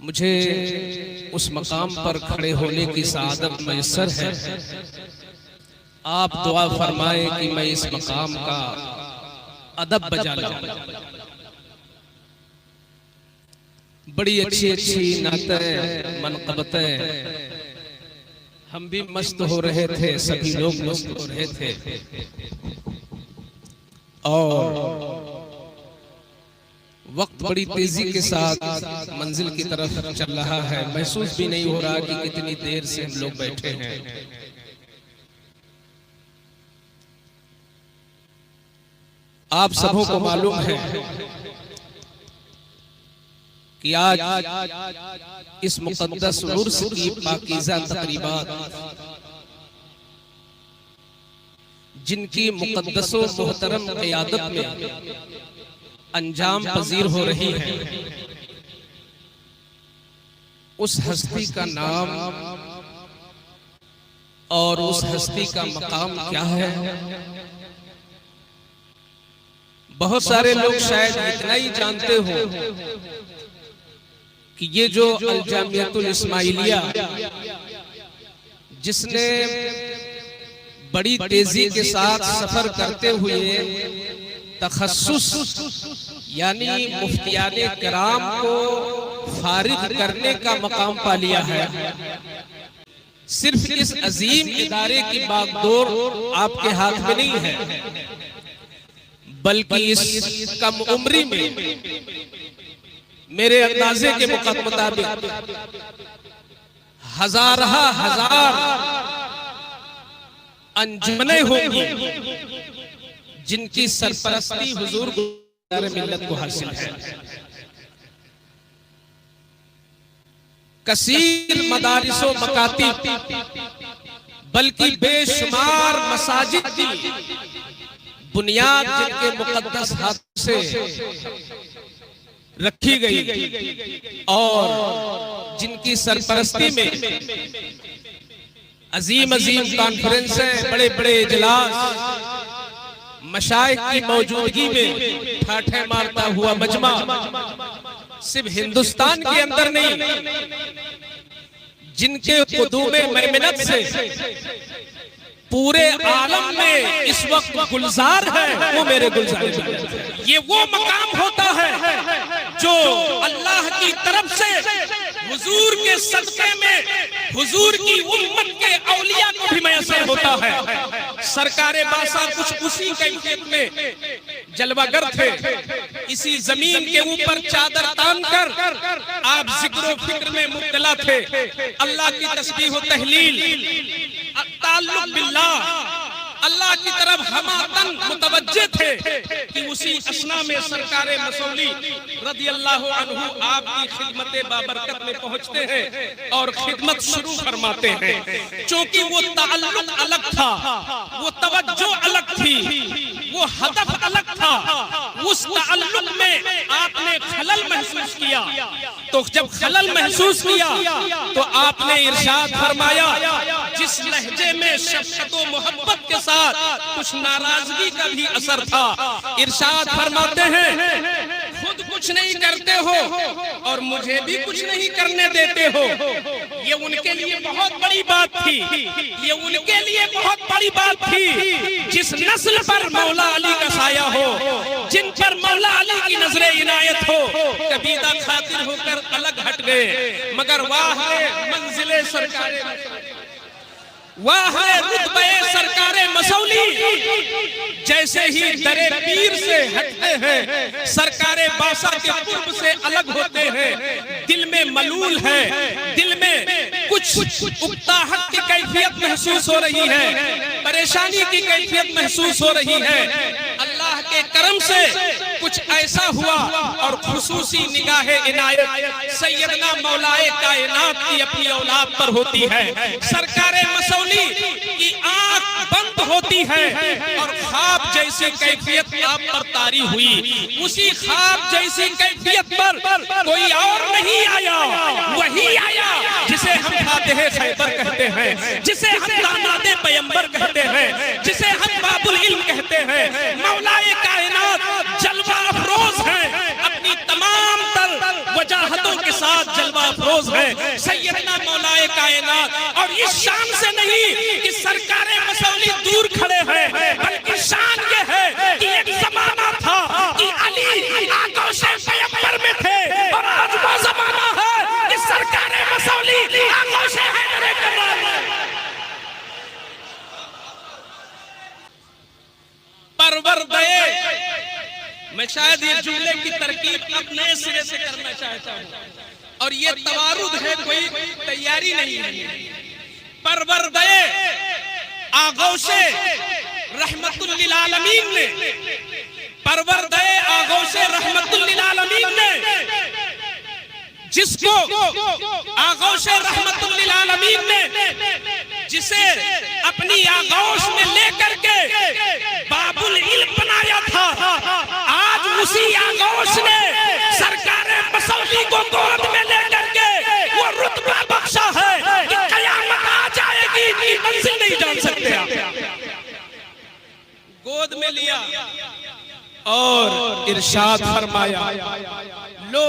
मुझे उस मकाम पर खड़े होने की सआदत मैसर है। आप दुआ फरमाएं कि मैं इस मकाम का अदब बजा लाऊं। बड़ी अच्छी अच्छी नातें मनक़बतें, हम भी मस्त हो रहे थे, सभी लोग मस्त हो रहे थे और वक्त बड़ी तेजी के साथ मंजिल की तरफ चल रहा है। महसूस भी नहीं हो रहा कि कितनी देर से हम लोग बैठे हैं। आप सबों को मालूम है कि आज इस मुक़द्दस उर्स की पाकीज़ा तक़रीबात, जिनकी मुक़द्दस व मोहतरम क़यादत में अंजाम पजीर हो रही है, उस हस्ती का नाम और उस हस्ती का मकाम क्या है? बहुत सारे लोग शायद इतना ही जानते हो कि ये जो अल जामियतुल इस्माइलिया, जिसने बड़ी तेजी के साथ सफर करते हुए तखस्सुस यानी मुफ्तियाने किराम को फारिग करने का मकाम पा लिया है, सिर्फ इस अजीम इदारे की बागडोर आपके हाथ में नहीं है, बल्कि इस कम उम्री में मेरे अंदाजे के मुताबिक हजार अंजुमने होंगी जिनकी सरपरस्ती हुजूर गुज़ारे मिल्लत को हासिल है। कसीर मदारिसो मकातिब, बल्कि बेशुमार मसाजिद की बुनियाद जिनके मुक़द्दस हाथ से रखी गई और जिनकी सरपरस्ती में अजीम अजीम कॉन्फ्रेंसें, बड़े बड़े इजलास, मशाइख की मौजूदगी में ठाठे मारता हुआ मजमा सिर्फ हिंदुस्तान के अंदर नहीं, जिनके कुदूमे मैमनत से पूरे आलम में इस वक्त गुलजार है, वो मेरे गुलजार है। ये वो मकाम होता है जो अल्लाह की तरफ से हुजूर के सदक़े में हुजूर की उम्मत के औलिया को भी मैसर होता है। सरकारे बासा कुछ उसी कैफियत में जलवागर थे। इसी जमीन के ऊपर चादर तान कर आप जिक्र फिक्र में मुब्तला थे। अल्लाह की तस्बीह व तहलील, ताल्लुक बिल्लाह, अल्लाह की तरफ हमातन मुतवज्जे थे कि उसी असना में सरकारे मसौली रदियल्लाहु अन्हु आपकी खिदमत बाबरकत में पहुंचते हैं और खिदमत शुरू फरमाते हैं। क्योंकि वो ताल्लुक अलग था, वो तवज्जो अलग थी, वो हदफ अलग था। उस ताल्लुक में आपने खलल महसूस किया, तो जब खलल महसूस किया तो आपने इरशाद फरमाया, जिस लहजे में शफ़क़त व मोहब्बत के साथ कुछ नाराजगी का भी असर था, इरशाद फरमाते हैं, खुद कुछ नहीं करते हो और मुझे भी कुछ नहीं करने देते हो। ये उनके लिए बहुत बड़ी बात थी, ये उनके लिए बहुत बड़ी बात थी। जिस नस्ल पर मौला अली का साया हो, जिन पर मौला अली की नजरे इनायत हो, कबीदा खातिर होकर अलग हट गए। मगर वाह मंजिले सरकारे, वाह रुतबे सरकारे मसौली, जैसे ही दरे पीर से हटते हैं, सरकारे बासा के कुर्ब से अलग होते हैं, दिल में मलूल है, दिल में कुछ उकताहट की कैफियत महसूस हो रही है, परेशानी की कैफियत महसूस हो रही है। अल्लाह के करम से कुछ ऐसा हुआ और खुसूसी निगाहे इनायत सैयदना मौलाए कायनात की अपनी औलाद पर होती है। सरकारे मसौली की आंख बंद होती है और ख्वाब जैसी कैफियत आप पर तारी हुई। उसी ख्वाब जैसी कैफियत पर कोई और नहीं आया, वही आया जिसे हम फातिह खैबर कहते हैं, जिसे हम दामादे पैगंबर कहते हैं, जिसे हम बाबुल इल्म कहते हैं। मौलाए कायनात जलवा अफरोज है, अपनी तमाम तर वजाहतों के साथ जलवा अफरोज है सैयदना मौलाए कायनात। और इस शान से नहीं कि सरकारे मसौली दूर खड़े हैं, बल्कि शान ये है कि एक जमाना था कि अली आगोशे पैगंबर में थे, और आज वो जमाना है कि सरकारे मसौली आगोशे हैदर करार में। परवरदे, मैं शायद ये जुमले की तरकीब अब नए सिरे से करना चाहता हूं, और ये तवारुद है, कोई तैयारी नहीं है। परवरदे आगोशे रहमतुल लिल आलमीन ने, परवरदे आगोशे रहमतुल लिल आलमीन ने जिसको आगोशे रहमतुल लिल आलमीन ने जिसे अपनी आगोश में लेकर के बाबुल इल्म बनाया था, आज उसी आगोश ने सरकारे मसौली को गोद में लेकर के वो रुतबा बख्शा है कि कयामत आ जाएगी, इनकी मंजिल नहीं जान सकते आप। गोद में लिया और इरशाद फरमाया, लो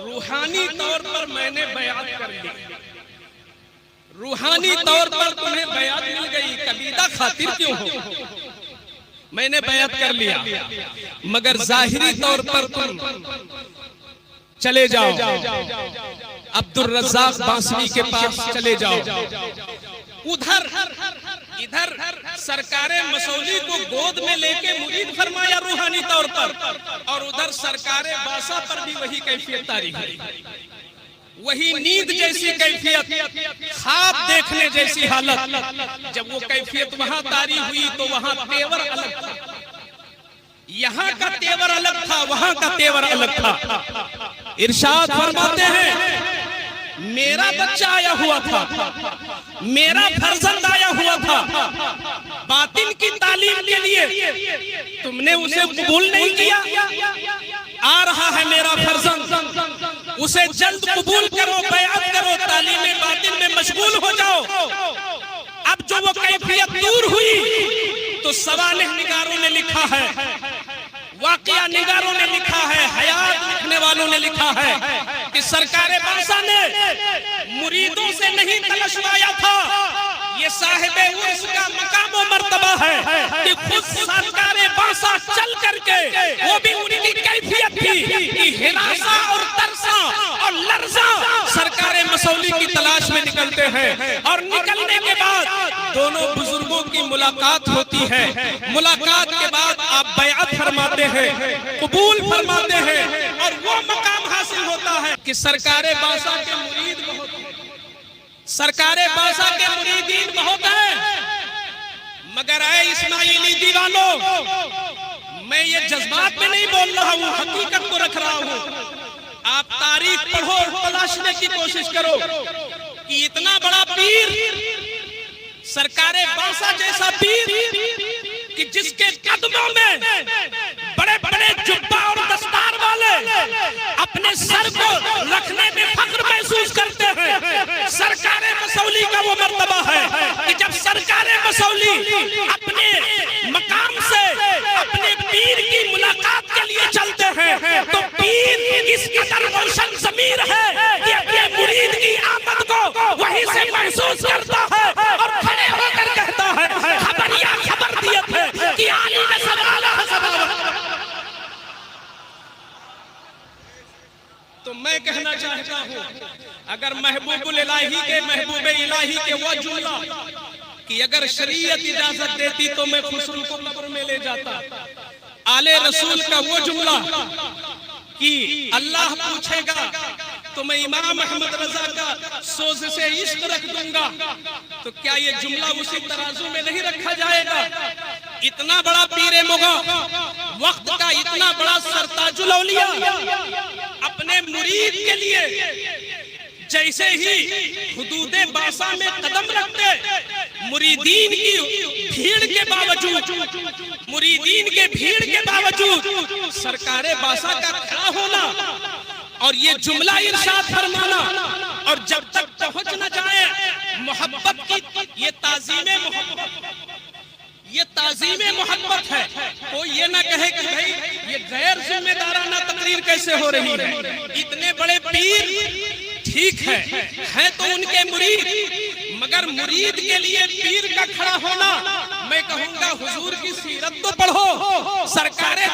रूहानी तौर पर मैंने बयात कर ली, रूहानी तौर पर तुम्हें बयात मिल गई, कबीदा खातिर क्यों हो, मैंने बयात कर लिया, मगर जाहिरी तौर पर तुम चले जाओ, अब्दुल रज़्ज़ाक़ बांसुरी के पास चले जाओ, उधर इधर सरकारे मसौली को गोद में लेके मुरीद फरमाया रूहानी तौर पर, और उधर सरकारे बासा पर भी वही कैफियत तारी हुई, वही नींद जैसी कैफियत, ख्वाब देखने जैसी हालत। जब वो कैफियत वहां तारी हुई तो वहां तेवर अलग था, यहाँ का तेवर अलग था, वहां का तेवर अलग था। इरशाद फरमाते हैं, मेरा बच्चा आया हुआ था, मेरा फर्जंद आया हुआ था, बातिन की तालीम के लिए तुमने उसे कबूल नहीं किया, आ रहा है मेरा फर्जंद, उसे जल्द कबूल करो, बयात करो, तालीम बातिन में मशगूल हो जाओ। अब जो वो कैफियत दूर हुई तो सवालिह निगारों ने लिखा है, वाक़िया निगारों ने लिखा है, हयात लिखने वालों ने लिखा है कि सरकारे बासा ने मुरीदों से नहीं तलशवाया था, ये साहिबे उर्स का मकाम व मर्तबा है कि खुद सरकारे बासा चल करके, वो भी उनकी कैफियत थी कि हिरासा और तरसा और लर्जा सरकारे मसौली की तलाश में निकलते हैं, और निकलने के बाद दोनों बुजुर्गों की मुलाकात होती है, मुलाकात के बाद आप बयात फरमाते हैं, कबूल फरमाते हैं, और वो मकाम हासिल होता है कि सरकारे बासा के मुरीद बहुत, सरकारे बासा के मुरीदीन बहुत हैं, मगर आए इस्माइली दीवानों, मैं ये जज्बात में नहीं बोल रहा हूँ, हकीकत को रख रहा हूँ। आप तारीख पढ़ो और तलाशने की कोशिश करो कि इतना बड़ा पीर, सरकारे बासा जैसा पीर कि जिसके कदमों में बड़े बड़े जुब्बा और दस्तार वाले अपने सर को रखने में फख्र महसूस करते हैं, सरकारे मसौली का वो मर्तबा है कि जब सरकारे मसौली अपने मकाम से अपने पीर की मुलाकात के लिए चलते हैं तो पीर इस कदर रोशन ज़मीर है कि अपने मुरीद की आमद को वहीं से महसूस करता है और खड़े होकर कहता है, खबरिया खबरदियत है कि आली ने सवाला सवाल। तो मैं कहना चाहता हूँ, अगर महबूबुल इलाही के, महबूब इलाही के वो जुमला कि अगर शरीयत इजाजत देती तो मैं खुसरू को कब्र में ले जाता, आले रसूल का वो जुमला कि अल्लाह पूछेगा तो मैं इमाम अहमद रजा का सोज से इश्क रख दूंगा, तो क्या ये जुमला उसी तराजू में नहीं रखा जाएगा? इतना बड़ा पीरे मुगा, वक्त का इतना बड़ा सरताजुल औलिया अपने मुरीद के लिए जैसे ही हुदूदे बासा में कदम रखते, मुरीदीन की भीड़ के बावजूद, मुरीदीन के भीड़ के बावजूद सरकारे बासा का खड़ा होना और ये जुमला इरशाद फरमाना, और जब तक पहुंच न जाए मोहब्बत की, ये ताज़ीमे मोहब्बत, ये ताज़ीमे मोहब्बत है। कोई ये ना कहे कि भाई ये गैर जिम्मेदाराना तकरीर कैसे हो रही है। इतने बड़े पीर ठीक है तो उनके मुरीद, मगर मुरीद के लिए पीर का खड़ा होना, मैं कहूंगा हुजूर की सीरत तो पढ़ो, सरकारे